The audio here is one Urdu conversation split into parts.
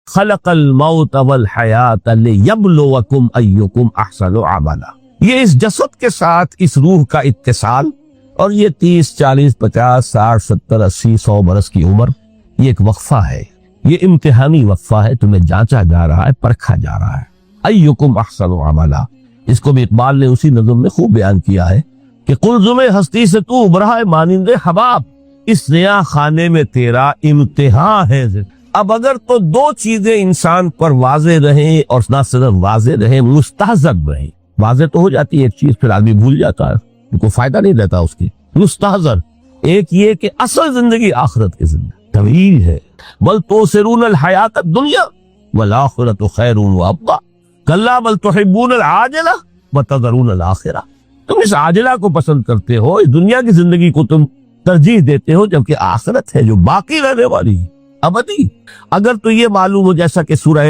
خلق الموت والحیات لیبلوکم ایکم احسن عملا۔ یہ اس جسد کے ساتھ اس روح کا اتصال، اور یہ 30 40 50 60 70 80 100 برس کی عمر، یہ ایک وقفہ ہے، یہ امتحانی وقفہ ہے، تمہیں جانچا جا رہا ہے، پرکھا جا رہا ہے۔ ایکم احسن عملا، اس کو بھی اقبال نے اسی نظم میں خوب بیان کیا ہے کہ قلزم ہستی سے تو ابھرا ہے مانند حباب، اس نیا خانے میں تیرا امتحان ہے۔ اب اگر تو دو چیزیں انسان پر واضح رہیں، اور نہ صرف واضح رہیں، مستحضر رہیں۔ واضح تو ہو جاتی ہے ایک چیز، پھر آدمی بھول جاتا ہے، کوئی فائدہ نہیں رہتا اس کی۔ مستحضر ایک یہ کہ اصل زندگی آخرت کی زندگی طویل ہے، بل توسرون الحیات الدنیا والآخرۃ خیر وابقیٰ کلا بل تحبون العاجلہ وتذرون الآخرہ۔ تم اس عاجلہ کو پسند کرتے ہو، اس دنیا کی زندگی کو تم ترجیح دیتے ہو، جبکہ آخرت ہے جو باقی رہنے والی ابدی۔ اگر تو یہ معلوم ہو، جیسا کہ سورہ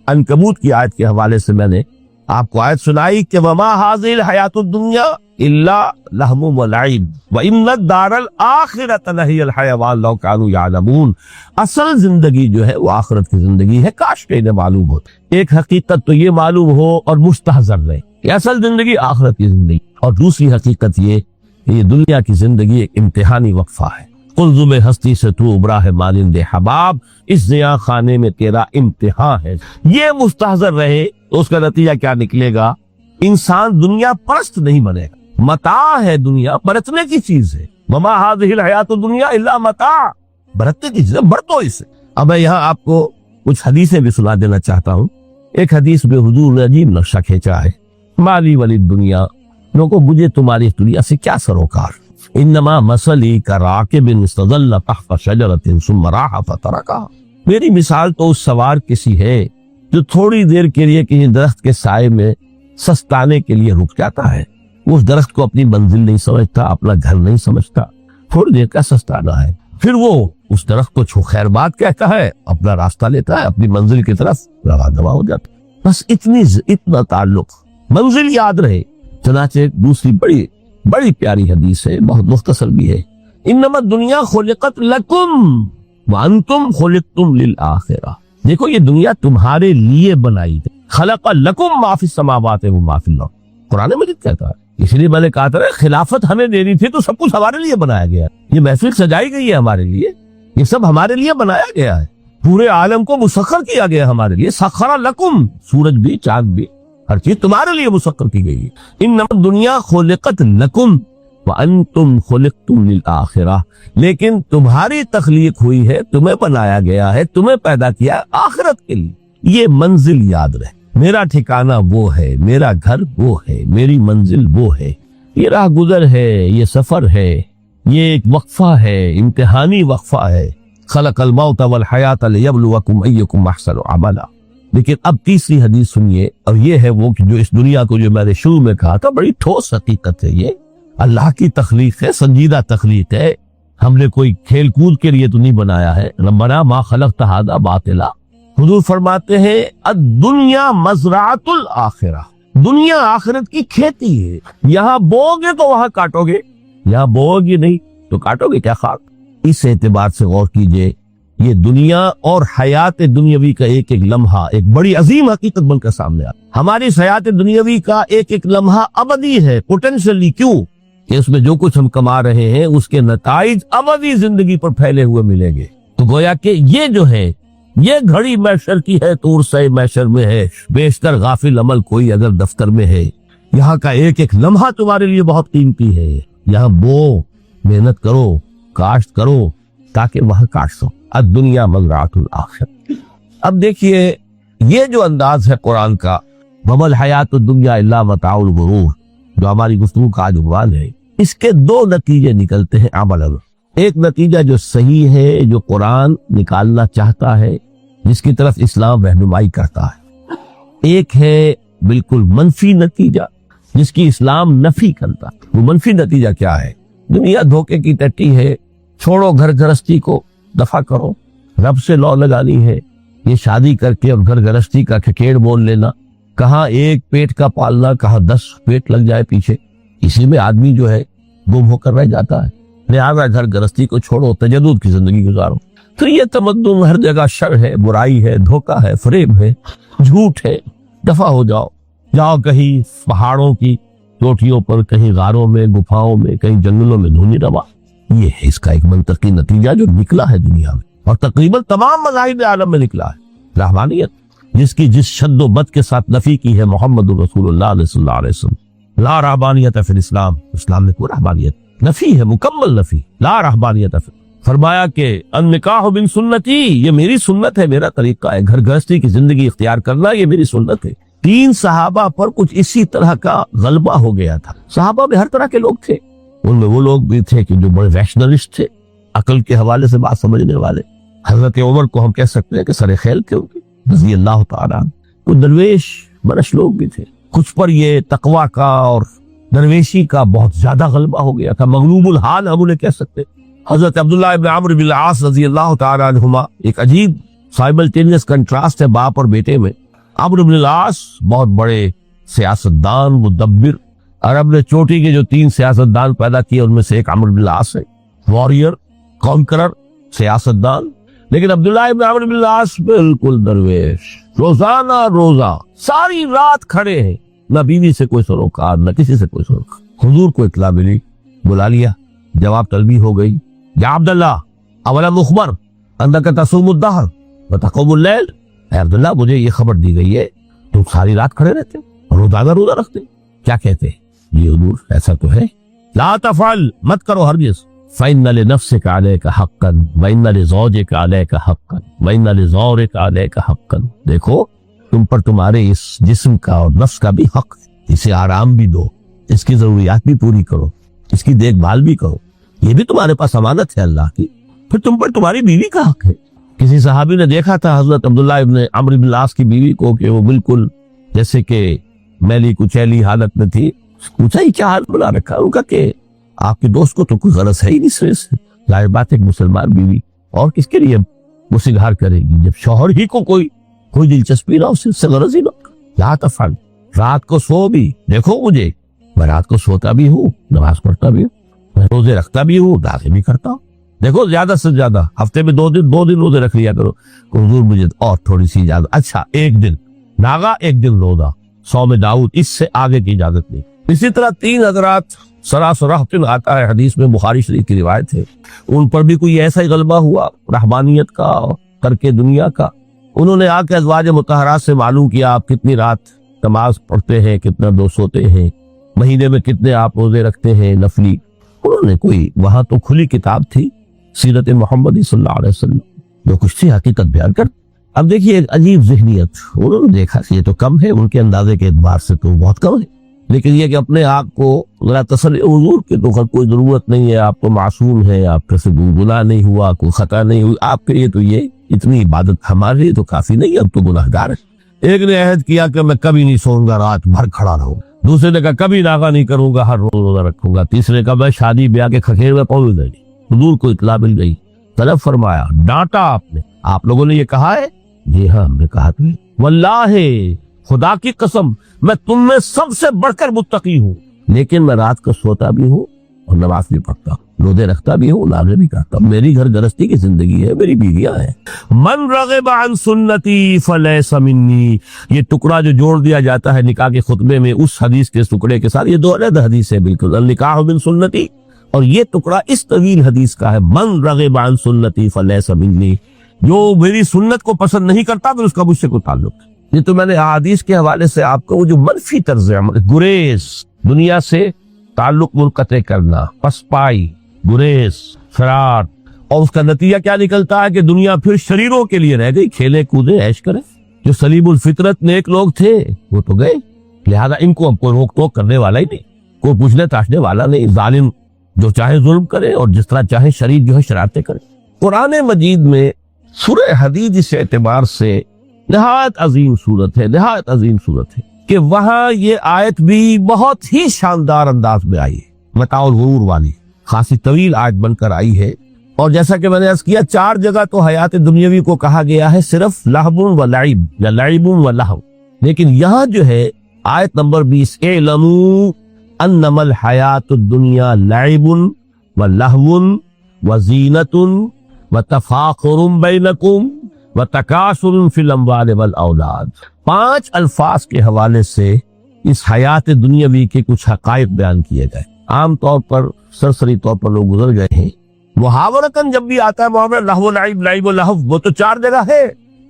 عنکبوت کی آیت کے حوالے سے میں نے آپ کو آیت سنائی کہ وما هذه الحیات الدنیا الا لہو ولعب وان الدار الاخرۃ لہی الحیوان لو کانوا یعلمون۔ اصل زندگی جو ہے وہ آخرت کی زندگی ہے، کاش کہ انہیں معلوم ہو۔ ایک حقیقت تو یہ معلوم ہو اور مستحضر رہے کہ اصل زندگی آخرت کی زندگی، اور دوسری حقیقت یہ کہ یہ دنیا کی زندگی ایک امتحانی وقفہ ہے۔ قلزم ہستی سے تو ابھرا ہے مانند حباب، اس نیا خانے میں تیرا امتحان ہے۔ یہ مستحضر رہے تو اس کا نتیجہ کیا نکلے گا؟ انسان دنیا پرست نہیں بنے گا۔ متاع ہے دنیا، برتنے کی چیز ہے۔ وما هذه الحیات الدنیا الا متاع، برتنے کی چیز ہے، برتو اسے۔ اب میں یہاں آپ کو کچھ حدیثیں بھی سنا دینا چاہتا ہوں۔ ایک حدیث میں حضور نے عجیب نقشہ کھینچا ہے، مالی ولی دنیا، لوگوں مجھے تمہاری دنیا سے کیا سروکار؟ انما مثلی کراکب استظل تحت شجرۃ ثم راح فترکها۔ میری مثال تو اس سوار کسی ہے جو تھوڑی دیر کے لیے کسی درخت کے سائے میں سستانے کے لیے رک جاتا ہے۔ اس درخت کو اپنی منزل نہیں سمجھتا، اپنا گھر نہیں سمجھتا، تھوڑی دیر کا سستانا ہے، پھر وہ اس درخت کو چھو خیر بات کہتا ہے، اپنا راستہ لیتا ہے، اپنی منزل کی طرف رواں ہو جاتا ہے۔ بس اتنا تعلق، منزل یاد رہے۔ چنانچہ ایک دوسری بڑی پیاری حدیث ہے، بہت مختصر بھی ہے، انما الدنیا خلقت لکم وانتم خلقتم للآخرہ۔ دیکھو یہ دنیا تمہارے لیے بنائی گئی، خلق لکم ما فی السماوات و ما فی الارض، قرآن مجید کہتا ہے۔ اس لیے میں نے کہا تھا خلافت ہمیں دینی تھی تو سب کچھ ہمارے لیے بنایا گیا ہے، یہ محفل سجائی گئی ہے ہمارے لیے، یہ سب ہمارے لیے بنایا گیا ہے، پورے عالم کو مسخر کیا گیا ہمارے لیے۔ سخر لکم، سورج بھی چاند بھی ہر چیز تمہارے لیے مسخر کی گئی ہے۔ انما الدنیا خلقت لکم وانتم خلقتم للآخرہ، لیکن تمہاری تخلیق ہوئی ہے، تمہیں بنایا گیا ہے، تمہیں پیدا کیا آخرت کے لیے۔ یہ منزل یاد رہے، میرا ٹھکانہ وہ ہے، میرا گھر وہ ہے، میری منزل وہ ہے، یہ راہ گزر ہے، یہ سفر ہے، یہ ایک وقفہ ہے، امتحانی وقفہ ہے۔ خلق الموت والحیات لیبلوکم ایکم احسن عملا۔ لیکن اب تیسری حدیث سنیے، اور یہ ہے وہ کہ جو اس دنیا کو، جو میں نے شروع میں کہا تھا، بڑی ٹھوس حقیقت ہے، یہ اللہ کی تخلیق ہے، سنجیدہ تخلیق ہے، ہم نے کوئی کھیل کود کے لیے تو نہیں بنایا ہے۔ ربنا ما خلقت ھذا باطلا۔ حضور فرماتے ہیں الدنیا مزرعۃ الآخرہ، دنیا آخرت کی کھیتی ہے، یہاں بو گے تو وہاں کاٹو گے، یہاں بو گے نہیں تو کاٹو گے کیا خاک۔ اس اعتبار سے غور کیجئے، یہ دنیا اور حیات دنیاوی کا ایک ایک لمحہ ایک بڑی عظیم حقیقت بن کر سامنے آتا۔ ہماری حیات دنیاوی کا ایک ایک لمحہ ابدی ہے، پوٹینشلی، کیوں کہ اس میں جو کچھ ہم کما رہے ہیں اس کے نتائج ابدی زندگی پر پھیلے ہوئے ملیں گے۔ تو گویا کہ یہ جو ہے، یہ گھڑی محشر کی ہے، طور سے محشر میں ہے، بیشتر غافل عمل کوئی اگر دفتر میں ہے، یہاں کا ایک ایک لمحہ تمہارے لیے بہت قیمتی ہے، یہاں بو، محنت کرو، کاشت کرو تاکہ وہاں کاٹ سو۔ الدنیا مزرعۃ الآخرہ۔ اب دیکھیے یہ جو انداز ہے قرآن کا، وما الحیات الدنیا الا متاع الغرور، جو ہماری گفتگو کا آج عنوان ہے، اس کے دو نتیجے نکلتے ہیں عملاً۔ ایک نتیجہ جو صحیح ہے، جو قرآن نکالنا چاہتا ہے، جس کی طرف اسلام رہنمائی کرتا ہے، ایک ہے بالکل منفی نتیجہ جس کی اسلام نفی کرتا ہے۔ وہ منفی نتیجہ کیا ہے؟ دنیا دھوکے کی ٹٹی ہے، چھوڑو گھر گرہستی کو، دفع کرو، رب سے لو لگانی ہے۔ یہ شادی کر کے اور گھر گرہستی کا کھکیڑ بول لینا، کہاں ایک پیٹ کا پالنا، کہاں 10 پیٹ لگ جائے پیچھے، اسی میں آدمی جو ہے گم ہو کر رہ جاتا ہے۔ لہٰذا گھر گرہستی کو چھوڑو، تجدد کی زندگی گزارو۔ تو یہ تمدن ہر جگہ شر ہے، برائی ہے، دھوکہ ہے، فریب ہے، جھوٹ ہے، دفع ہو جاؤ، جاؤ کہیں پہاڑوں کی چوٹیوں پر، کہیں غاروں میں، گفاؤں میں، کہیں جنگلوں میں دھونی روا۔ یہ ہے اس کا ایک منطقی نتیجہ جو نکلا ہے دنیا میں، اور تقریباً تمام مذاہب عالم میں نکلا ہے۔ رحمانیت جس کی جس شد و بد کے ساتھ نفی کی ہے محمد رسول اللہ صلی اللہ علیہ وسلم، لا رہبانیت فی الاسلام، اسلام میں کوئی رہبانیت نفی ہے، مکمل نفی، لا رہبانیت فی۔ فرمایا کہ النکاح من سنتی، یہ میری سنت ہے، میرا طریقہ ہے، گھر گھرستی کی زندگی اختیار کرنا یہ میری سنت ہے۔ 3 صحابہ پر کچھ اسی طرح کا غلبہ ہو گیا تھا۔ صحابہ میں ہر طرح کے لوگ تھے، ان میں وہ لوگ بھی تھے کہ جو بڑے ریشنلسٹ تھے، عقل کے حوالے سے بات سمجھنے والے۔ حضرت عمر کو ہم کہہ سکتے ہیں کہ سر خیل تھے ان کے، رضی اللہ تعالیٰ عنہ۔ کچھ درویش برش لوگ بھی تھے، کچھ پر یہ تقوی کا اور درویشی کا بہت زیادہ غلبہ ہو گیا تھا، مغلوب الحال ہم انہیں کہہ سکتے۔ حضرت عبداللہ ابن عمرو بن العاص رضی اللہ تعالیٰ عنہما، ایک عجیب سائملٹینیس کنٹراسٹ ہے باپ اور بیٹے میں۔ عمرو بن العاص بہت بڑے سیاستدان، مدبر، عرب نے چوٹی کے جو 3 سیاستدان پیدا کیے ان میں سے ایک عمرو بن العاص ہے، وارئر، کانکرر، سیاستدان۔ لیکن عبداللہ ابن عمرو بن العاص بالکل درویش، روزانہ روزہ ساری رات کھڑے ہیں، نہ بیوی سے کوئی سروکار، نہ کسی سے کوئی سروکار۔ حضور کو اطلاع ملی، بلا لیا، جواب طلبی ہو گئی، یا عبداللہ اولا مخبر انک تصوم الدہر وتقوم اللیل، اے عبداللہ مجھے یہ خبر دی گئی ہے تم ساری رات کھڑے رہتے اور روزانہ روزہ رکھتے، کیا کہتے ہیں؟ یہ حضور ایسا تو ہے، لا تفعل، مت کرو ہرگز، فإن لنفسك عليك حقا وإن لزوجك عليك حقا وإن لزورك عليك حقا۔ دیکھو تم پر تمہارے اس جسم کا اور نفس کا بھی حق ہے، اسے آرام بھی دو، اس کی ضروریات بھی پوری کرو، اس کی دیکھ بھال بھی کرو، یہ بھی تمہارے پاس امانت ہے اللہ کی۔ پھر تم پر تمہاری بیوی کا حق ہے۔ کسی صحابی نے دیکھا تھا حضرت عبداللہ ابن عمرو بن العاص کی بیوی کو کہ وہ بالکل جیسے کہ میلی کچیلی حالت میں تھی۔ پوچھا ہی کیا حال بنا رکھا؟ ان کا کہ آپ کے دوست کو تو کوئی غرض ہے ہی نہیں سرے سے، ظاہر بات ہے مسلمان بیوی اور کس کے لیے وہ سگار کرے گی جب شوہر ہی کو کوئی دلچسپی نہ، اس سے غرض ہی نہ۔ لا تفعل، رات کو سو بھی، دیکھو مجھے میں رات کو سوتا بھی ہوں، نماز پڑھتا بھی ہوں، میں روزے رکھتا بھی ہوں، داغے بھی کرتا ہوں۔ دیکھو زیادہ سے زیادہ ہفتے میں 2 دن روزے رکھ لیا کرو، حضور مجھے اور تھوڑی سی اجازت، اچھا 1 دن ناغا 1 دن روزہ، صوم داؤد، اس سے آگے کی اجازت نہیں۔ اسی طرح 3 حضرات سراسرحتن آتا ہے حدیث میں، بخاری شریف کی روایت ہے، ان پر بھی کوئی ایسا ہی غلبہ ہوا رحمانیت کا اور ترک دنیا کا۔ انہوں نے آ کے ازواج مطہرات سے معلوم کیا آپ کتنی رات نماز پڑھتے ہیں، کتنا دو سوتے ہیں، مہینے میں کتنے آپ روزے رکھتے ہیں نفلی۔ انہوں نے کوئی، وہاں تو کھلی کتاب تھی سیرت محمدی صلی اللہ علیہ وسلم، جو کچھ تھی حقیقت بیان کر۔ اب دیکھیے ایک عجیب ذہنیت، انہوں نے دیکھا کہ یہ تو کم ہے، ان کے اندازے کے اعتبار سے تو بہت کم ہے، لیکن یہ کہ اپنے آپ کو ذرا تسلی، حضور کی تو کوئی ضرورت نہیں ہے، آپ تو معصوم ہیں، آپ سے گناہ نہیں ہوا، کوئی خطا نہیں ہوئی، آپ کے لیے تو یہ اتنی عبادت ہمارے لیے تو کافی نہیں، اب تو گناہ گار ہے۔ ایک نے عہد کیا کہ میں کبھی نہیں سوؤں گا، رات بھر کھڑا رہوں گا، دوسرے نے کہا کبھی ناغا نہیں کروں گا، ہر روز روزہ رکھوں گا، تیسرے نے کہا میں شادی بیاہ کے کھکھیر میں پہنچ گئی۔ حضور کو اطلاع مل گئی، طلب فرمایا، ڈانٹا آپ نے، آپ لوگوں نے یہ کہا ہے؟ جی ہاں ہم نے کہا تمہیں، واللہ خدا کی قسم میں تم میں سب سے بڑھ کر متقی ہوں، لیکن میں رات کو سوتا بھی ہوں اور نماز بھی پڑھتا ہوں، روزے رکھتا بھی ہوں، نازے بھی کرتا ہوں، میری گھر گرستی کی زندگی ہے، میری بیویاں ہیں۔ من رغب عن سنتی فلیس منی، یہ ٹکڑا جو جوڑ دیا جاتا ہے نکاح کے خطبے میں اس حدیث کے ٹکڑے کے ساتھ، یہ 2 علیحدہ حدیث ہے بالکل، النکاح من سنتی، اور یہ ٹکڑا اس طویل حدیث کا ہے، من رغب عن سنتی فلیس منی، جو میری سنت کو پسند نہیں کرتا پھر اس کا مجھ سے کوئی تعلق نہیں۔ یہ تو میں نے احادیث کے حوالے سے آپ کو وہ جو منفی طرز عمل، گریز، دنیا سے تعلق منقطع کرنا، پسپائی، گریز، فرار، اور اس کا نتیجہ کیا نکلتا ہے کہ دنیا پھر شریروں کے لیے رہ گئی، کھیلے کودے عیش کرے۔ جو سلیم الفطرت نیک لوگ تھے وہ تو گئے، لہذا ان کو اب کوئی روک ٹوک کرنے والا ہی نہیں، کوئی پوچھنے تاشنے والا نہیں، ظالم جو چاہے ظلم کرے اور جس طرح چاہے شریف جو ہے شرارتیں کرے۔ قرآن مجید میں سورہ حدید اس اعتبار سے نہایت عظیم صورت ہے، نہایت عظیم صورت ہے کہ وہاں یہ آیت بھی بہت ہی شاندار انداز میں آئی ہے، متاع الغرور والی، خاصی طویل آیت بن کر آئی ہے، اور جیسا کہ میں نے عرض کیا 4 جگہ تو حیات دنیاوی کو کہا گیا ہے صرف لہو و لعب یا لعب و لہو، لیکن یہاں جو ہے آیت نمبر 20، اعلموا انما الحیات الدنیا لعب و لہو و زینت وتفاخر بینکم وتکاثر فی الاموال والاولاد۔ 5 الفاظ کے حوالے سے اس حیات دنیاوی کے کچھ حقائق بیان کیے گئے۔ عام طور پر سرسری طور پر لوگ گزر گئے ہیں۔ محاورتاً جب بھی آتا ہے محاورہ لہو و لعب، لعب و لہو، وہ تو 4 جگہ ہے،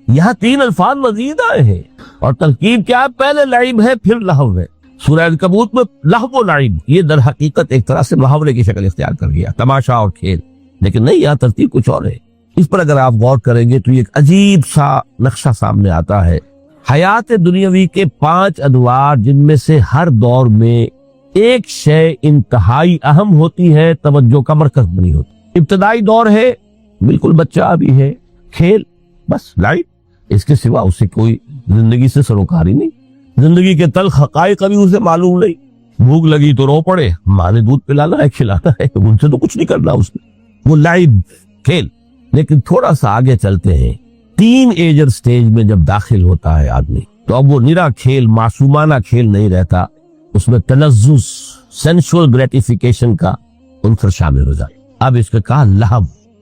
یہاں 3 الفاظ مزید آئے ہیں، اور ترکیب کیا ہے؟ پہلے لعب ہے پھر لہو ہے۔ سورہ عنکبوت میں لہو و لعب یہ در حقیقت ایک طرح سے محاورے کی شکل اختیار کر گیا، تماشا اور کھیل، لیکن نہیں، یہاں ترتیب کچھ اور ہے۔ اس پر اگر آپ غور کریں گے تو یہ ایک عجیب سا نقشہ سامنے آتا ہے۔ حیات دنیاوی کے 5 ادوار، جن میں سے ہر دور میں ایک شے انتہائی اہم ہوتی ہے، توجہ کا مرکز بنی ہوتی۔ ابتدائی دور ہے، بالکل بچہ ابھی ہے، کھیل، بس لائف، اس کے سوا اسے کوئی زندگی سے سروکاری نہیں، زندگی کے تلخ حقائق ابھی اسے معلوم نہیں۔ بھوک لگی تو رو پڑے، ماں نے دودھ پلانا ہے، کھلانا ہے، ان سے تو کچھ نہیں کرنا اس نے، وہ لائف، کھیل۔ لیکن تھوڑا سا آگے چلتے ہیں، 3 ایجر سٹیج میں جب داخل ہوتا ہے آدمی، تو اب وہ نرا کھیل، معصومانہ کھیل نہیں رہتا، اس میں تلذذ، سینشول گریٹیفیکیشن کا عنصر شامل ہو جائے۔ اب اس کا کہا لہو،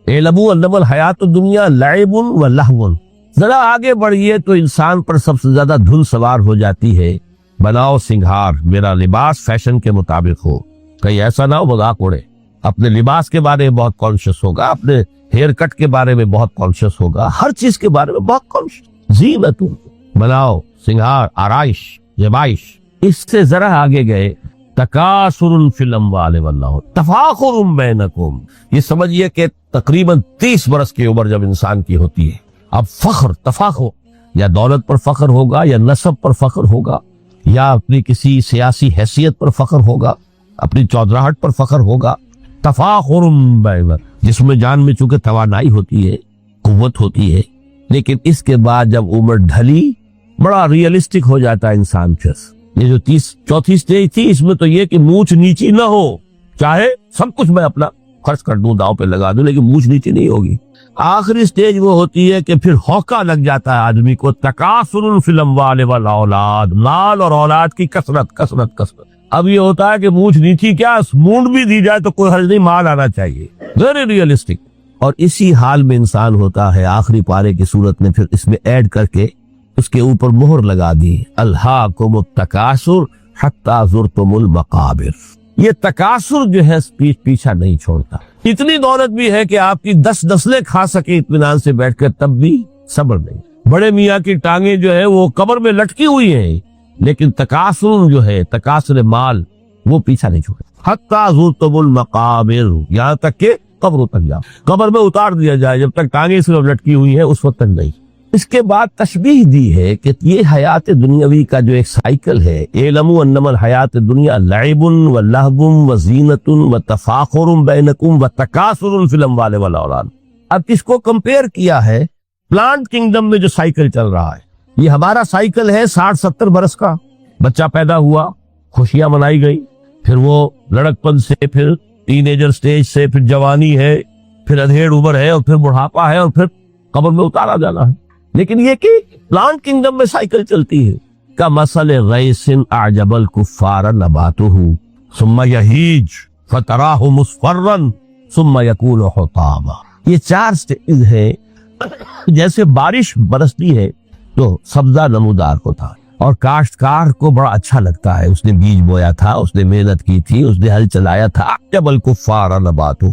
اعلموا انما الحیات الدنیا لعب و لہو۔ ذرا آگے بڑھیے تو انسان پر سب سے زیادہ دھن سوار ہو جاتی ہے، بناؤ سنگھار، میرا لباس فیشن کے مطابق ہو، کہیں ایسا نہ ہو مذاق اڑے۔ اپنے لباس کے بارے میں بہت کانشیس ہوگا، اپنے ہیئر کٹ کے بارے میں بہت کانشیس ہوگا، ہر چیز کے بارے میں بہت کانشیس۔ زینت، بناؤ سنگھار، آرائش، زیبائش۔ اس سے ذرا آگے گئے، تکاثر فی الاموال والاولاد، تفاخر بینکم۔ یہ سمجھیے کہ تقریباً 30 برس کی عمر جب انسان کی ہوتی ہے، اب فخر، تفاخر، یا دولت پر فخر ہوگا، یا نسب پر فخر ہوگا، یا اپنی کسی سیاسی حیثیت پر فخر ہوگا، اپنی چودراہٹ پر فخر ہوگا۔ تفاخر بینکم، جس میں جان میں چونکہ توانائی ہوتی ہے، قوت ہوتی ہے، لیکن اس کے بعد جب عمر ڈھلی، بڑا ریئلسٹک ہو جاتا ہے انسان۔ پھر یہ جو 4تھی سٹیج تھی، اس میں تو یہ کہ مونچھ نیچی نہ ہو، چاہے سب کچھ میں اپنا خرچ کر دوں، داؤ پہ لگا دوں، لیکن مونچھ نیچی نہیں ہوگی۔ آخری سٹیج وہ ہوتی ہے کہ پھر ہوکا لگ جاتا ہے آدمی کو، تکاثر فی الاموال والاولاد، مال اور اولاد کی کثرت کثرت کثرت۔ اب یہ ہوتا ہے کہ مونچھ نیچی کیا، مونڈ بھی دی جائے تو کوئی حرج نہیں، مال آنا چاہیے، ویری ریئلسٹک۔ اور اسی حال میں انسان ہوتا ہے آخری پارے کی صورت میں، پھر اس میں ایڈ کر کے اس کے اوپر مہر لگا دی، الہاکم التکاثر حتی زرتم المقابر۔ یہ تکاثر جو ہے پیچھا نہیں چھوڑتا، اتنی دولت بھی ہے کہ آپ کی 10 نسلیں کھا سکے اطمینان سے بیٹھ کر، تب بھی صبر نہیں۔ بڑے میاں کی ٹانگیں جو ہے وہ قبر میں لٹکی ہوئی ہیں، لیکن تکاثر جو ہے، تکاثر مال، وہ پیچھا نہیں چھوڑے۔ حتی زرتم المقابر، یہاں تک کہ قبروں تک جاؤ، قبر میں اتار دیا جائے، جب تک ٹانگیں صرف لٹکی ہوئی ہیں اس وقت تک نہیں۔ اس کے بعد تشبیہ دی ہے کہ یہ حیات دنیاوی کا جو ایک سائیکل ہے، اعلموا انما الحیات الدنیا لعب و لہو و زینت و تفاخر بینکم و تکاثر فی الاموال والاولاد۔ اب اس کو کمپیئر کیا ہے پلانٹ کنگڈم میں جو سائیکل چل رہا ہے۔ یہ ہمارا سائیکل ہے 60-70 برس کا، بچہ پیدا ہوا، خوشیاں منائی گئی، پھر وہ لڑکپن سے، پھر ٹین ایجر سٹیج سے، پھر جوانی ہے، پھر ادھیڑ عمر ہے، اور پھر بڑھاپا ہے، اور پھر قبر میں اتارا جانا ہے۔ لیکن یہ کہ پلانٹ کنگڈم میں سائیکل چلتی ہے، کمثل غیث اعجب الکفار نباتہ ثم یہیج فتراہ مصفرا ثم یکون حطاما۔ یہ 4 سٹیج ہے۔ جیسے بارش برستی ہے تو سبزہ نمودار ہوتا ہے، اور کاشتکار کو بڑا اچھا لگتا ہے، اس نے بیج بویا تھا، اس نے محنت کی تھی، اس نے ہل چلایا تھا، اعجب الکفار نباتہ،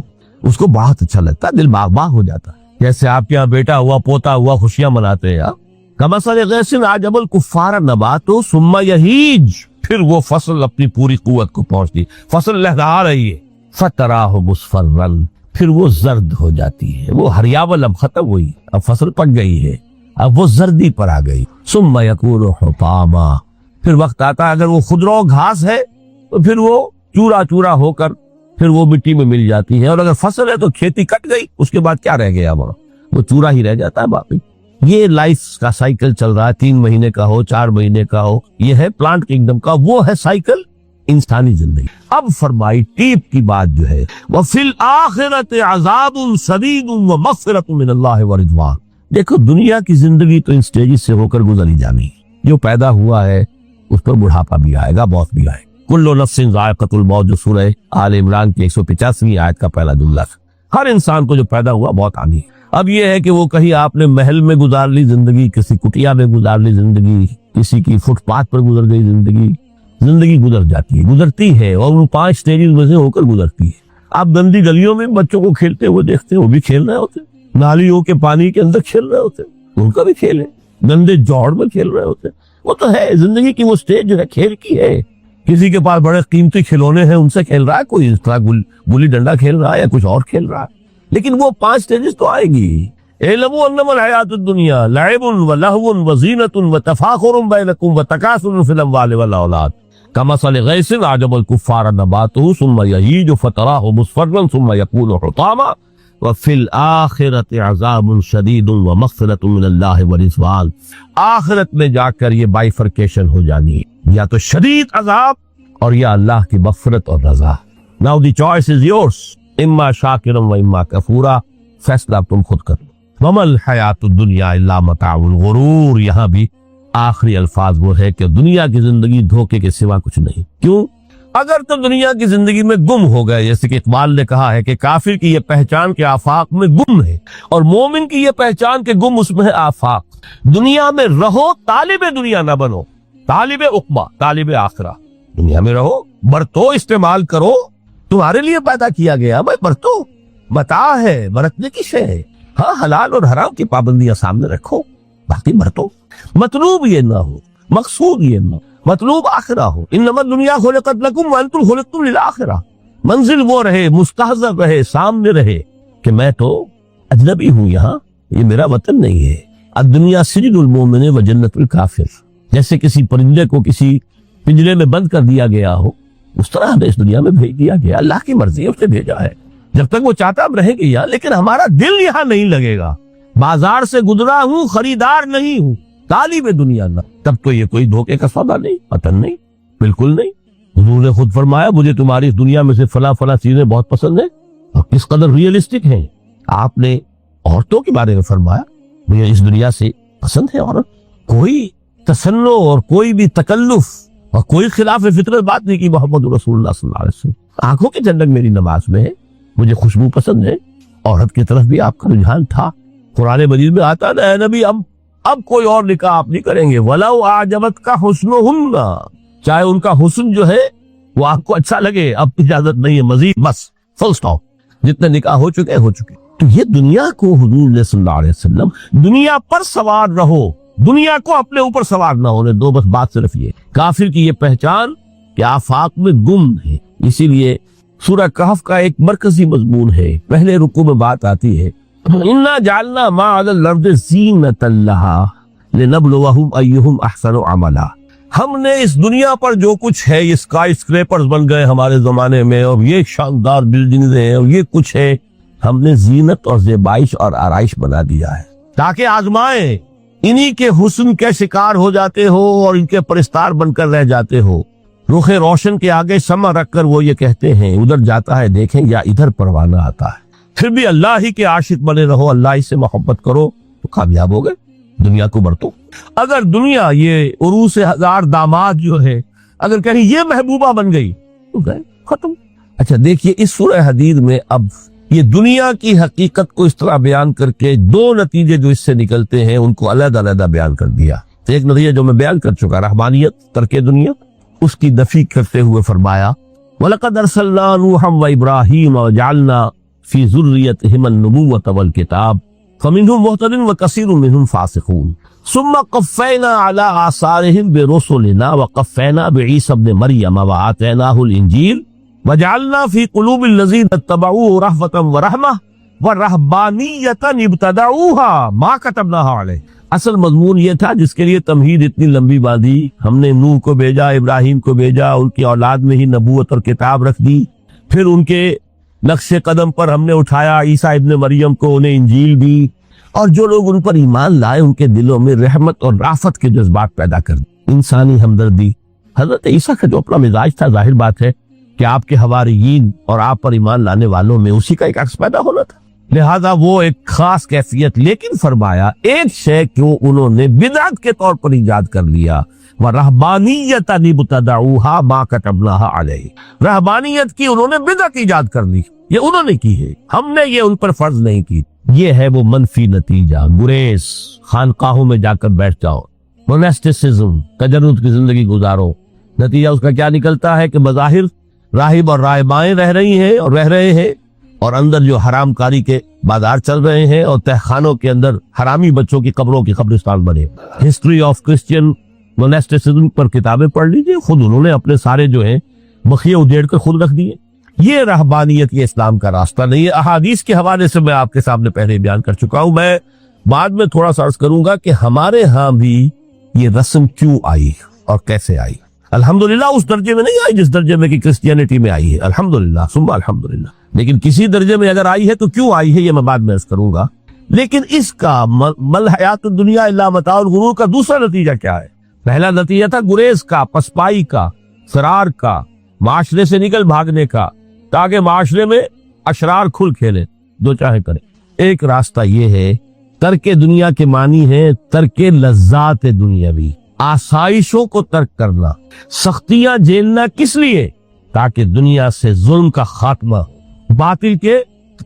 اس کو بہت اچھا لگتا ہے، دل باغ باغ ہو جاتا ہے۔ جیسے آپ کے یہاں بیٹا ہوا، پوتا ہوا، خوشیاں مناتے ہیں آپ۔ کمثل غیث اعجب الکفار نباتہ ثم یہیج، پھر وہ فصل اپنی پوری قوت کو پہنچتی، فصل لہلہا رہی ہے، فتراہ مصفرا، پھر وہ زرد ہو جاتی ہے، وہ ہریاول اب ختم ہوئی، اب فصل پک گئی ہے، اب وہ زردی پر آ گئی۔ ثم یکون حطاما، پھر وقت آتا ہے، اگر وہ خضرو گھاس ہے تو پھر وہ چورا چورا ہو کر پھر وہ مٹی میں مل جاتی ہے، اور اگر فصل ہے تو کھیتی کٹ گئی، اس کے بعد کیا رہ گیا، وہ چورا ہی رہ جاتا ہے باقی۔ یہ لائف کا سائیکل چل رہا ہے، 3 مہینے کا ہو، 4 مہینے کا ہو، یہ ہے پلانٹ کنگڈم کا، وہ ہے سائیکل انسانی زندگی۔ اب فرمائی ٹیپ کی بات جو ہے، وَفِي الْآخِرَةِ عَذَابٌ شَدِيدٌ وَمَغْفِرَةٌ مِّنَ اللَّهِ وَرِضْوَانٌ۔ دیکھو دنیا کی زندگی تو ان سٹیجز سے ہو کر گزری جانی ہے، جو پیدا ہوا ہے اس پر بڑھاپا بھی آئے گا، موت بھی آئے گا۔ کل نفس ذائقۃ الموت، جو سورہ آل عمران کی 185ویں آیت کا پہلا جملہ، ہر انسان کو جو پیدا ہوا بہت آنی ہے۔ اب یہ ہے کہ وہ کہیں آپ نے محل میں گزار لی زندگی، کسی کٹیا میں گزار لی زندگی، کسی کی فٹ پاتھ پر گزر گئی زندگی گزر جاتی ہے، گزرتی ہے، اور وہ 5 سٹیجز میں سے ہو کر گزرتی ہے۔ آپ گندی گلیوں میں بچوں کو کھیلتے ہوئے دیکھتے ہیں، وہ بھی کھیل رہے ہوتے ہیں، نالیوں کے پانی کے اندر کھیل رہے ہوتے ہیں، ان کا بھی کھیل ہے، گندے جوڑ میں کھیل رہے ہوتے ہیں۔ وہ تو ہے زندگی کی وہ سٹیج جو ہے کھیل کی ہے۔ کسی کے پاس بڑے قیمتی کھلونے ہیں، ان سے کھیل رہا ہے، کوئی اس طرح گلی ڈنڈا کھیل رہا ہے یا کچھ اور کھیل رہا ہے، لیکن وہ 5 سٹیجز تو آئے گی۔ اعلموا انما الحیات الدنیا لعب ولہو وزینۃ وتفاخر بینکم وتکاثر فی الاموال والاولاد کمثل غیث اعجب الکفار نباتہ ثم یہیج فتراہ مصفرا ثم یکون حطاما وفی الآخرۃ عذاب شدید ومغفرۃ من اللہ ورضوان۔ آخرت میں جا کر یہ بائیفرکیشن ہو جانی ہے، یا تو شدید عذاب اور یا اللہ کی مغفرت اور رضا۔ Now the choice is yours، اما شاکرا و اما کفورا، فیصلہ تم خود کرو۔ وما الحیات الدنیا الا متاع الغرور، یہاں بھی آخری الفاظ وہ ہے کہ دنیا کی زندگی دھوکے کے سوا کچھ نہیں۔ کیوں؟ اگر تو دنیا کی زندگی میں گم ہو گئے، جیسے کہ اقبال نے کہا ہے کہ کافر کی یہ پہچان کے آفاق میں گم ہے، اور مومن کی یہ پہچان کے گم اس میں ہے آفاق۔ دنیا میں رہو، طالب دنیا نہ بنو، طالب عقبہ، طالب آخرہ۔ دنیا میں رہو، برتو، استعمال کرو، تمہارے لیے پیدا کیا گیا، بھائی برتو، متاع ہے، برتنے کی شے ہے۔ ہاں، حلال اور حرام کی پابندیاں سامنے رکھو، باقی برتو۔ مطلوب یہ نہ ہو، مقصود یہ نہ ہو، مطلوب آخرہ ہو۔ انما الدنیا خلقت لکم وانتم خلقتم للآخرہ۔ منزل وہ رہے، مستحضر رہے، سامنے رہے کہ میں تو اجنبی ہوں، یہاں یہ میرا وطن نہیں ہے۔ الدنیا سجن المومن و جنت الکافر، جیسے کسی پرندے کو کسی پنجرے میں بند کر دیا گیا ہو، اس طرح ہمیں اس دنیا میں بھیج دیا گیا، اللہ کی مرضی ہے، اس نے بھیجا ہے۔ جب تک وہ چاہتا ہم رہیں گے یہاں، لیکن ہمارا دل یہاں نہیں لگے گا۔ بازار سے گزرا ہوں، خریدار نہیں ہوں، طالب دنیا نہ، تب تو یہ کوئی دھوکے کا سودا نہیں، پتن نہیں، بالکل نہیں۔ حضور نے خود فرمایا مجھے تمہاری اس دنیا میں سے فلاں فلاں چیزیں بہت پسند ہیں، اور کس قدر ریئلسٹک ہیں۔ آپ نے عورتوں کے بارے میں فرمایا مجھے اس دنیا سے پسند ہے عورت، کوئی تصنع اور کوئی بھی تکلف اور کوئی خلاف فطرت بات نہیں کی محمد رسول اللہ صلی اللہ علیہ وسلم۔ آنکھوں کی ٹھنڈک میری نماز میں ہے، مجھے خوشبو پسند ہے، عورت کی طرف بھی آپ کا رجحان تھا۔ قرآن مجید میں آتا ہے اے نبی اب کوئی اور نکاح آپ نہیں کریں گے، وَلَوْ أَعْجَبَتْكَ حُسْنُهُنَّ، چاہے ان کا حسن جو ہے وہ آپ کو اچھا لگے، اب اجازت نہیں ہے مزید، بس فل سٹاپ، جتنے نکاح ہو چکے ہو چکے۔ تو یہ دنیا کو حضور نے صلی اللہ علیہ وسلم دنیا پر سوار رہو، دنیا کو اپنے اوپر سوار نہ ہونے دو، بس بات صرف یہ۔ کافر کی یہ پہچان کہ آفاق میں گم ہے، اسی لیے سورہ کہف کا ایک مرکزی مضمون ہے، پہلے رکوع میں بات آتی ہے اِنَّا جَعَلْنَا مَا عَلَى الْأَرْضِ زِینَةً لَهَا لِنَبْلُوَهُمْ أَيُّهُمْ أَحْسَنُ عَمَلًا۔ ہم نے اس دنیا پر جو کچھ ہے، یہ اسکائی اسکریپرز بن گئے ہمارے زمانے میں، اور یہ شاندار بلڈنگز ہیں، اور یہ کچھ ہے، ہم نے زینت اور زیبائش اور آرائش بنا دیا ہے تاکہ آزمائیں، انہی کے حسن کے شکار ہو جاتے ہو اور ان کے پرستار بن کر رہ جاتے ہو۔ رخ روشن کے آگے شمع رکھ کر وہ یہ کہتے ہیں ادھر جاتا ہے دیکھیں یا ادھر پروانہ آتا ہے۔ پھر بھی اللہ ہی کے عاشق بنے رہو، اللہ ہی سے محبت کرو تو کامیاب ہو گئے۔ دنیا کو برتو۔ اگر دنیا یہ عروس 1000 داماد جو ہے اگر کہیں یہ محبوبہ بن گئی تو گئے، ختم۔ اچھا دیکھیے اس سورہ حدید میں اب یہ دنیا کی حقیقت کو اس طرح بیان کر کے 2 نتیجے جو اس سے نکلتے ہیں ان کو علیحدہ علیحدہ بیان کر دیا۔ ایک نتیجہ جو میں بیان کر چکا، رحمانیت، ترک دنیا، اس کی نفی کرتے ہوئے فرمایا وَلَقَدْ أَرْسَلْنَا نُوحًا وَإِبْرَاهِيمَ وَجَعَلْنَا فِي ذُرِّيَّتِهِمَا النُّبُوَّةَ وَالْكِتَابَ فَمِنْهُمْ مُهْتَدٍ وَكَثِيرٌ مِّنْهُمْ فَاسِقُونَ ثُمَّ قَفَّيْنَا عَلَىٰ آثَارِهِمْ بِرُسُلِنَا وَقَفَّيْنَا بِعِيسَى ابْنِ مَرْيَمَ وَآتَيْنَاهُ الْإِنجِيلَ وَجَعَلْنَا فِي قُلُوبِ الَّذِينَ اتَّبَعُوهُ رَأْفَةً وَرَحْمَةً وَرَهْبَانِيَّةً ابْتَدَعُوهَا مَا كَتَبْنَاهَا عَلَيْهِمْ۔ اصل مضمون یہ تھا جس کے لیے تمہید اتنی لمبی باندھی، ہم نے نوح کو بھیجا، ابراہیم کو بھیجا، ان کی اولاد میں ہی نبوت اور کتاب رکھ دی، پھر ان کے نقش قدم پر ہم نے اٹھایا عیسیٰ ابن مریم کو، انہیں انجیل دی، اور جو لوگ ان پر ایمان لائے ان کے دلوں میں رحمت اور رافت کے جذبات پیدا کر دی، انسانی ہمدردی۔ حضرت عیسیٰ کا جو اپنا مزاج تھا، ظاہر بات ہے کہ آپ کے حواریین اور آپ پر ایمان لانے والوں میں اسی کا ایک عکس پیدا ہونا تھا، لہذا وہ ایک خاص کیفیت، لیکن فرمایا ایک شے کو انہوں نے بدعت کے طور پر ایجاد کر لیا، وَرَهْبَانِيَّةً ابْتَدَعُوهَا مَا كَتَبْنَاهَا عَلَيْهِمْ، رہبانیت کی انہوں نے بدعت ایجاد کر لی، یہ انہوں نے کی ہے، ہم نے یہ ان پر فرض نہیں کی۔ یہ ہے وہ منفی نتیجہ، گریز، خانقاہوں میں جا کر بیٹھ جاؤ، موناسٹسزم، تجرد کی زندگی گزارو، نتیجہ اس کا کیا نکلتا ہے کہ بظاہر راہب اور راہبائیں رہ رہی ہیں اور رہ رہے ہیں، اور اندر جو حرام کاری کے بازار چل رہے ہیں، اور تہخانوں کے اندر حرامی بچوں کی قبروں کی قبرستان بنے۔ ہسٹری آف کرسچین موناسٹسزم پر کتابیں پڑھ لیجئے، خود انہوں نے اپنے سارے جو ہیں بخیے اجیڑ کر خود رکھ دیے۔ یہ رہبانیت، یہ اسلام کا راستہ نہیں ہے۔ احادیث کے حوالے سے میں آپ کے سامنے پہلے بیان کر چکا ہوں، میں بعد میں تھوڑا سا عرض کروں گا کہ ہمارے ہاں بھی یہ رسم کیوں آئی اور کیسے آئی۔ الحمدللہ اس درجے میں نہیں آئی جس درجے میں کہ کرسچینٹی میں آئی ہے، الحمدللہ ثم الحمدللہ، لیکن کسی درجے میں اگر آئی ہے تو کیوں آئی ہے یہ میں بعد میں عرض کروں گا۔ لیکن اس کا مل حیات الدنیا الا متاع الغرور کا دوسرا نتیجہ کیا ہے؟ پہلا نتیجہ تھا گریز کا، پسپائی کا، فرار کا، معاشرے سے نکل بھاگنے کا، تاکہ معاشرے میں اشرار کھل کھیلیں، جو چاہے کریں۔ ایک راستہ یہ ہے، ترک دنیا کے معنی ہے ترک لذات دنیاوی، آسائشوں کو ترک کرنا، سختیاں جھیلنا، کس لیے؟ تاکہ دنیا سے ظلم کا خاتمہ، باطل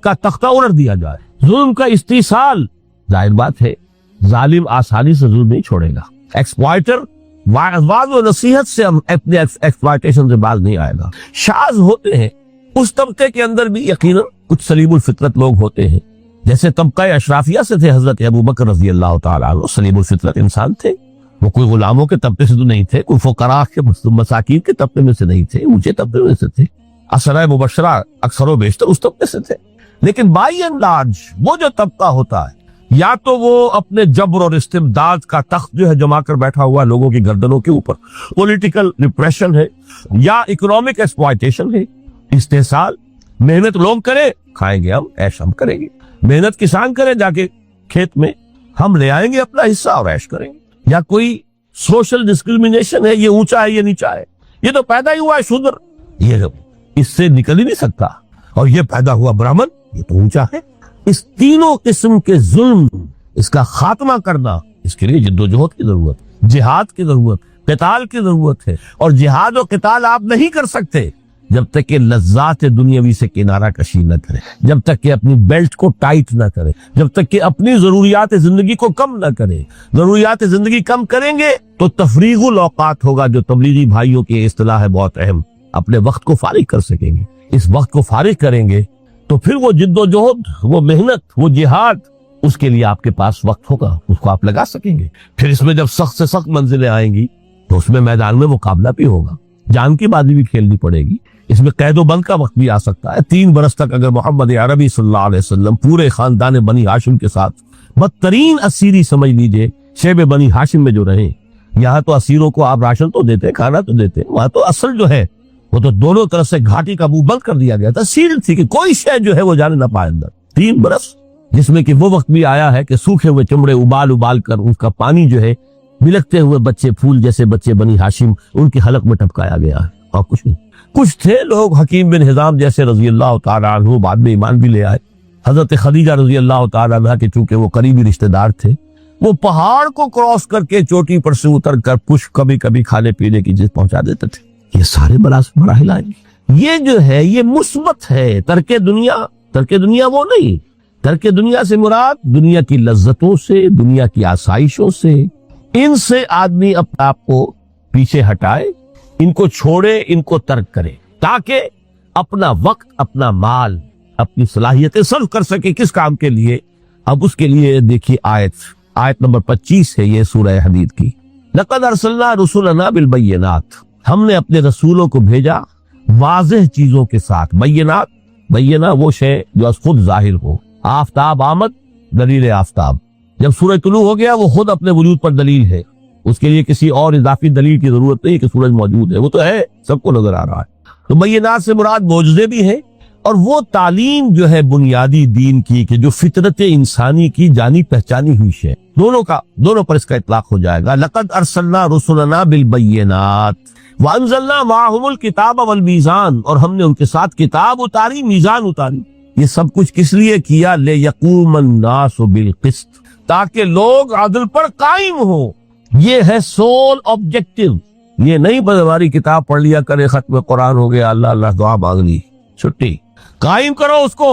کا تختہ الٹ دیا جائے، ظلم کا استحصال۔ ظاہر بات ہے ظالم آسانی سے ظلم نہیں چھوڑے گا، ایکسپلائٹر وعظ و نصیحت سے اپنے ایکسپلائٹیشن سے باز نہیں آئے گا۔ شاذ ہوتے ہیں اس طبقے کے اندر بھی، یقیناً کچھ سلیم الفطرت لوگ ہوتے ہیں، جیسے طبقہ اشرافیہ سے تھے حضرت ابو بکر رضی اللہ تعالیٰ عنہ، سلیم الفطرت انسان تھے، وہ کوئی غلاموں کے طبقے سے تو نہیں تھے، کوئی فقراء کے مساکین کے طبقے میں سے نہیں تھے، اونچے طبقے میں سے تھے، عشرہ مبشرہ اکثر و بیشتر اس طبقے سے تھے۔ لیکن بائی اینڈ لارج وہ جو طبقہ ہوتا ہے، یا تو وہ اپنے جبر اور استبداد کا تخت جو ہے جما کر بیٹھا ہوا ہے لوگوں کی گردنوں کے اوپر، پولیٹیکل ریپریشن ہے، یا اکنامک ایکسپلائٹیشن ہے، استحصال۔ محنت لوگ کریں، کھائیں گے ہم، عیش ہم کریں گے، محنت کسان کریں جا کے کھیت میں، ہم لے آئیں گے اپنا حصہ اور عیش کریں گے۔ یا کوئی سوشل ڈسکریمنیشن ہے، یہ اونچا ہے یہ نیچا ہے، یہ تو پیدا ہی ہوا ہے شودر، یہ اس سے نکل ہی نہیں سکتا، اور یہ پیدا ہوا برہمن، یہ تو اونچا ہے۔ اس تینوں قسم کے ظلم، اس کا خاتمہ کرنا، اس کے لیے جدوجہد کی ضرورت، جہاد کی ضرورت، قتال کی ضرورت ہے، اور جہاد و قتال آپ نہیں کر سکتے جب تک کہ لذات دنیاوی سے کنارہ کشی نہ کرے، جب تک کہ اپنی بیلٹ کو ٹائٹ نہ کرے، جب تک کہ اپنی ضروریات زندگی کو کم نہ کرے۔ ضروریات زندگی کم کریں گے تو تفریغ الاوقات ہوگا، جو تبلیغی بھائیوں کی اصطلاح ہے بہت اہم، اپنے وقت کو فارغ کر سکیں گے۔ اس وقت کو فارغ کریں گے تو پھر وہ جد و جہد، وہ محنت، وہ جہاد، اس کے لیے آپ کے پاس وقت ہوگا، اس کو آپ لگا سکیں گے۔ پھر اس میں جب سخت سے سخت منزلیں آئیں گی تو اس میں میدان میں مقابلہ بھی ہوگا، جان کی بازی بھی کھیلنی پڑے گی، اس میں قید و بند کا وقت بھی آ سکتا ہے۔ 3 برس تک اگر محمد عربی صلی اللہ علیہ وسلم پورے خاندان بنی ہاشم کے ساتھ بدترین اسیری سمجھ لیجئے شیب بنی ہاشم میں جو رہے، یہاں تو اسیروں کو آپ راشن تو دیتے، کھانا تو دیتے، وہاں تو اصل جو ہے وہ تو دونوں طرف سے گھاٹی کا منہ بند کر دیا گیا تھا، سیل تھی کہ کوئی شے جو ہے وہ جانے نہ پائے اندر۔ 3 برس، جس میں کہ وہ وقت بھی آیا ہے کہ سوکھے ہوئے چمڑے ابال کر اس کا پانی جو ہے بلکتے ہوئے بچے، پھول جیسے بچے بنی ہاشم، ان کی حلق میں ٹپکایا گیا ہے، اور کچھ نہیں۔ کچھ تھے لوگ، حکیم بن حزام جیسے رضی اللہ تعالیٰ عنہ، بعد میں ایمان بھی لے آئے۔ حضرت خدیجہ رضی اللہ تعالیٰ عنہ کے چونکہ وہ قریبی رشتہ دار تھے، وہ پہاڑ کو کراس کر کے چوٹی پر سے اتر کر پش کبھی کبھی کھانے پینے کی چیز پہنچا دیتے تھے۔ یہ سارے مراحل آئیں گے۔ یہ جو ہے یہ مثبت ہے۔ ترک دنیا وہ نہیں، ترک دنیا سے مراد دنیا کی لذتوں سے، دنیا کی آسائشوں سے، ان سے آدمی اپنے آپ کو پیچھے ہٹائے، ان کو چھوڑے، ان کو ترک کرے، تاکہ اپنا وقت، اپنا مال، اپنی صلاحیتیں صرف کر سکے۔ کس کام کے لیے؟ اب اس کے لیے دیکھیے آیت نمبر 25 ہے یہ سورہ حدید کی۔ لقد ارسلنا رسلنا بالبینات، ہم نے اپنے رسولوں کو بھیجا واضح چیزوں کے ساتھ۔ بینہ وہ شے جو از خود ظاہر ہو۔ آفتاب آمد، دلیل آفتاب، جب سورج طلوع ہو گیا وہ خود اپنے وجود پر دلیل ہے، اس کے لیے کسی اور اضافی دلیل کی ضرورت نہیں کہ سورج موجود ہے، وہ تو ہے، سب کو نظر آ رہا ہے۔ تو بینات سے مراد معجزے بھی ہیں، اور وہ تعلیم جو ہے بنیادی دین کی کہ جو فطرت انسانی کی جانی پہچانی ہوئی ہے، دونوں پر اس کا اطلاق ہو جائے گا۔ لقد ارسلنا رسلنا بالبینات وانزلنا معهم الکتاب والمیزان، اور ہم نے ان کے ساتھ کتاب اتاری، میزان اتاری۔ یہ سب کچھ کس لیے کیا؟ لیقوم الناس بالقسط، تاکہ لوگ عدل پر قائم ہوں۔ یہ ہے سول آبجیکٹو. یہ نہیں بس ہماری کتاب پڑھ لیا کرے, ختم قرآن ہو گیا, اللہ اللہ دعا مانگ لی, چھٹی. قائم کرو اس کو,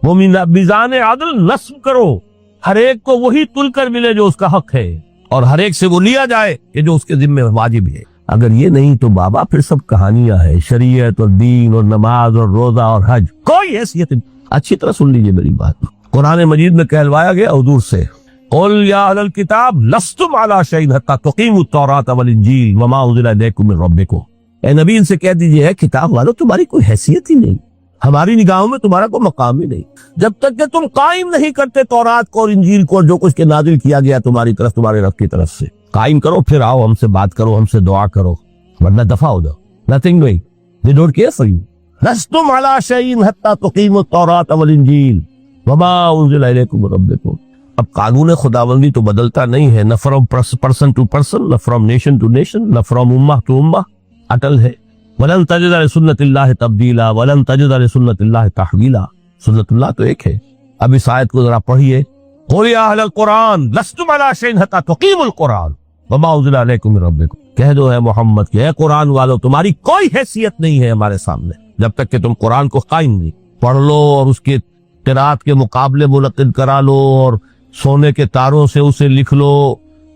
وہ میزان عدل نصب کرو, ہر ایک کو وہی تل کر ملے جو اس کا حق ہے, اور ہر ایک سے وہ لیا جائے کہ جو اس کے ذمہ واجب ہے. اگر یہ نہیں تو بابا پھر سب کہانیاں ہیں, شریعت اور دین اور نماز اور روزہ اور حج کوئی حیثیت نہیں. اچھی طرح سن لیجئے میری بات. قرآن مجید میں کہلوایا گیا حضور سے, قل یا اہل الکتاب لستم علی شیء حتی تقیموا التوراۃ والانجیل وما انزل الیکم من ربکم. اے نبی ان سے کہہ دیجئے کتاب والو تمہاری کوئی حیثیت ہی نہیں, ہماری نگاہوں میں تمہارا کوئی مقام ہی نہیں جب تک کہ تم قائم نہیں کرتے تورات کو اور انجیل کو, جو کچھ کے نازل کیا گیا تمہاری طرف, تمہارے رب کی طرف سے. قائم کرو, پھر آؤ ہم سے بات کرو, ہم سے دعا کرو, ورنہ دفع ہو جاؤ. Nothing doing. They don't care for you. لستم علی شیء حتی تقیموا التوراۃ والانجیل وما انزل الیکم من ربکم. اب قانون خداوندی تو بدلتا نہیں ہے, نہ فرام پرسن ٹو پرسن, نہ فرام نیشن ٹو نیشن, نہ فرام امہ ٹو امہ, اٹل ہے. وَلَن تَجِدَ لِسُنَّتِ اللَّهِ تَبْدِيلًا وَلَن تَجِدَ لِسُنَّتِ اللَّهِ تَحْوِيلًا. سنت اللہ تو ایک ہے. اب اس آیت کو ذرا پڑھیے, قُلْ يَا أَهْلَ الْقُرْآنِ لَسْتُمْ عَلَىٰ شَيْءٍ حَتَّىٰ تُقِيمُوا الْقُرْآنَ وَمَا أُنزِلَ إِلَيْكُم مِّن رَّبِّكُم. کہہ دو ہے محمد کہ اے قرآن والو تمہاری کوئی حیثیت نہیں ہے ہمارے سامنے جب تک کہ تم قرآن کو قائم نہیں. پڑھ لو اور اس کے قرات کے مقابلے منعقد کرا لو, اور سونے کے تاروں سے اسے لکھ لو,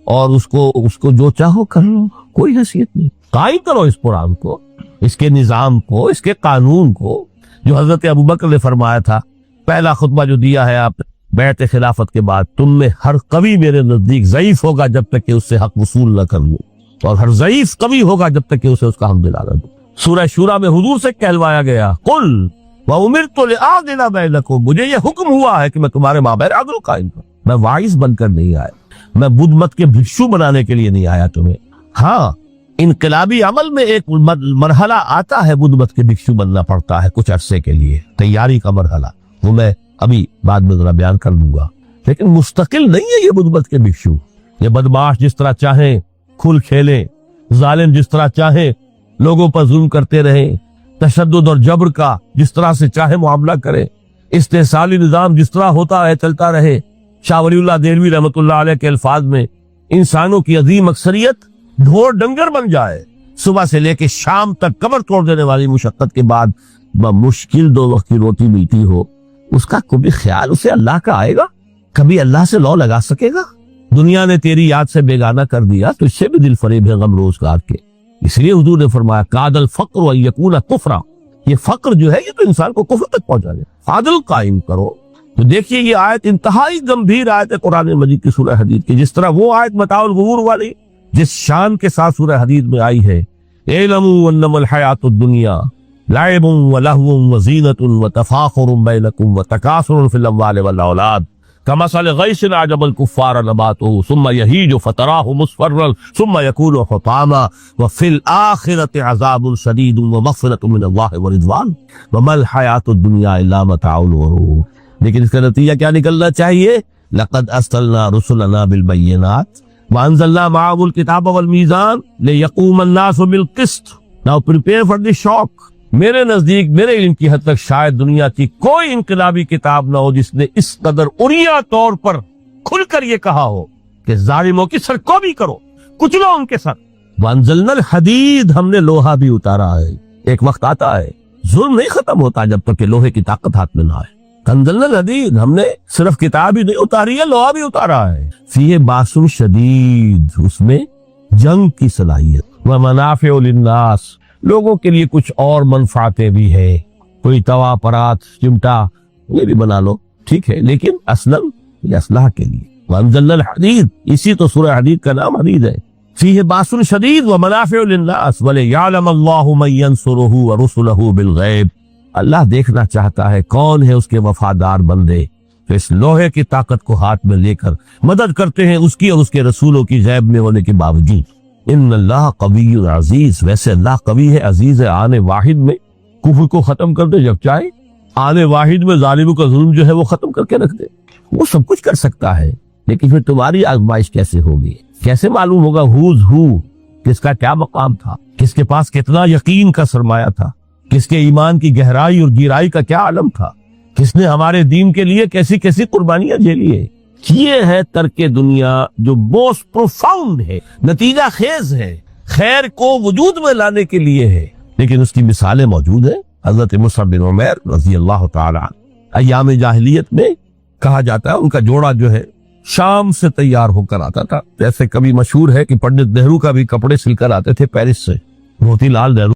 اور اس کو جو چاہو کر لو, کوئی حیثیت نہیں. قائم کرو اس قرآن کو, اس کے نظام کو, اس کے قانون کو, جو حضرت ابوبکر نے فرمایا تھا. پہلا خطبہ جو دیا ہے آپ بیعت خلافت کے بعد, تم میں ہر قوی میرے نزدیک ضعیف ہوگا جب تک کہ اس سے حق وصول نہ کر لوں, اور ہر ضعیف قوی ہوگا جب تک کہ اسے اس کا حق دلا نہ دوں. سورہ شورا میں حضور سے کہلوایا گیا, قل وَأُمِرْتُ لِأَعْدِلَ بَيْنَكُمْ, مجھے یہ حکم ہوا ہے کہ میں تمہارے مابین عدل قائم کروں. میں واعظ بن کر نہیں آیا, میں بدھ مت کے بھکشو بنانے کے لیے نہیں آیا تمہیں. ہاں انقلابی عمل میں ایک مرحلہ آتا ہے, بدھ مت کے بھکشو بننا پڑتا ہے کچھ عرصے کے لیے, تیاری کا مرحلہ, وہ میں ابھی بعد میں ذرا بیان کر دوں گا. لیکن مستقل نہیں ہے یہ بدھ مت کے بھکشو. یہ بدماش جس طرح چاہیں کھل کھیلیں, ظالم جس طرح چاہیں لوگوں پر ظلم کرتے رہیں, تشدد اور جبر کا جس طرح سے چاہے معاملہ کریں, استحصالی نظام جس طرح ہوتا ہے چلتا رہے. شاہ ولی اللہ دہلوی رحمۃ اللہ علیہ کے الفاظ میں, انسانوں کی عظیم اکثریت ڈھور ڈنگر بن جائے, صبح سے لے کے شام تک کمر توڑ دینے والی مشقت کے بعد بمشکل 2 وقت کی روٹی ملتی ہو, اس کا کبھی خیال اسے اللہ کا آئے گا؟ کبھی اللہ سے لو لگا سکے گا؟ دنیا نے تیری یاد سے بیگانہ کر دیا تو اس سے بھی دل فریب ہے غم روزگار کے. اس لیے حضور نے فرمایا کاد الفقر ان یکون کفرا, یہ فقر جو ہے یہ تو انسان کو کفر تک پہنچا دے. عدل قائم کرو. تو دیکھیے یہ آیت انتہائی گمبھیر آیت ہے قرآن مجید کی سورہ حدید کی. جس طرح وہ آیت متاع الغرور والی جس شان کے ساتھ سورہ حدید میں آئی ہے, اعلموا انما الحیات الدنیا لعب ولہو وزینۃ وتفاخر بینکم وتکاثر فی الاموال والاولاد کمثل غیث اعجب الکفار نباتہ ثم یہیج فتراہ مصفرا ثم یکون حطاما وفی الآخرۃ عذاب شدید ومغفرۃ من اللہ ورضوان وما الحیات الدنیا الا متاع الغرور. لیکن اس کا نتیجہ کیا نکلنا چاہیے؟ لقد ارسلنا رسلنا بالبینات وانزلنا معهم الکتاب والمیزان لیقوم الناس بالقسط. Now prepare for the shock. میرے نزدیک میرے علم کی حد تک شاید دنیا کی کوئی انقلابی کتاب نہ ہو جس نے اس قدر عریاں طور پر کھل کر یہ کہا ہو کہ ظالموں کی سرکوبی کرو, کچلو ان کے سر. وانزلنا الحدید, ہم نے لوہا بھی اتارا ہے. ایک وقت آتا ہے ظلم نہیں ختم ہوتا جب تک کہ لوہے کی طاقت ہاتھ میں نہ آئے. انزلنا الحدید, ہم نے صرف کتاب ہی نہیں اتاری ہے, لوہا بھی اتارا ہے. فیہ باس شدید, اس میں جنگ کی صلاحیت. ومنافع للناس, لوگوں کے لیے کچھ اور منفعتیں بھی ہیں. کوئی توا پرات چمٹا یہ بھی بنا لو, ٹھیک ہے, لیکن اصلاً یہ اصلاح کے لیے. وانزلنا الحدید, اسی تو سورہ حدید کا نام حدید ہے. فیہ باس شدید ومنافع للناس ولیعلم اللہ من ینصرہ ورسلہ بالغیب. اللہ دیکھنا چاہتا ہے کون ہے اس کے وفادار بندے تو اس لوہے کی طاقت کو ہاتھ میں لے کر مدد کرتے ہیں اس کی اور اس کے رسولوں کی غیب میں ہونے کے باوجود. ان اللہ قوی عزیز, ویسے اللہ قوی ہے, عزیز ہے. آنے واحد میں کفر کو ختم کر دے جب چاہے, آنے واحد میں ظالموں کا ظلم جو ہے وہ ختم کر کے رکھ دے. وہ سب کچھ کر سکتا ہے, لیکن پھر تمہاری آزمائش کیسے ہوگی؟ کیسے معلوم ہوگا ہوز ہو, کس کا کیا مقام تھا, کس کے پاس کتنا یقین کا سرمایہ تھا, کس کے ایمان کی گہرائی اور گہرائی کا کیا عالم تھا, کس نے ہمارے دین کے لیے کیسی کیسی قربانیاں جھیلی ہے. یہ ہے ترک دنیا جو موسٹ پروفاؤنڈ ہے، نتیجہ خیز ہے، خیر کو وجود میں لانے کے لیے ہے، لیکن اس کی مثالیں موجود ہیں۔ حضرت مصعب بن عمیر رضی اللہ تعالی عنہ، ایام جاہلیت میں کہا جاتا ہے ان کا جوڑا جو ہے شام سے تیار ہو کر آتا تھا، جیسے کبھی مشہور ہے کہ پنڈت نہرو کا بھی کپڑے سل کر آتے تھے پیرس سے، موتی لال نہرو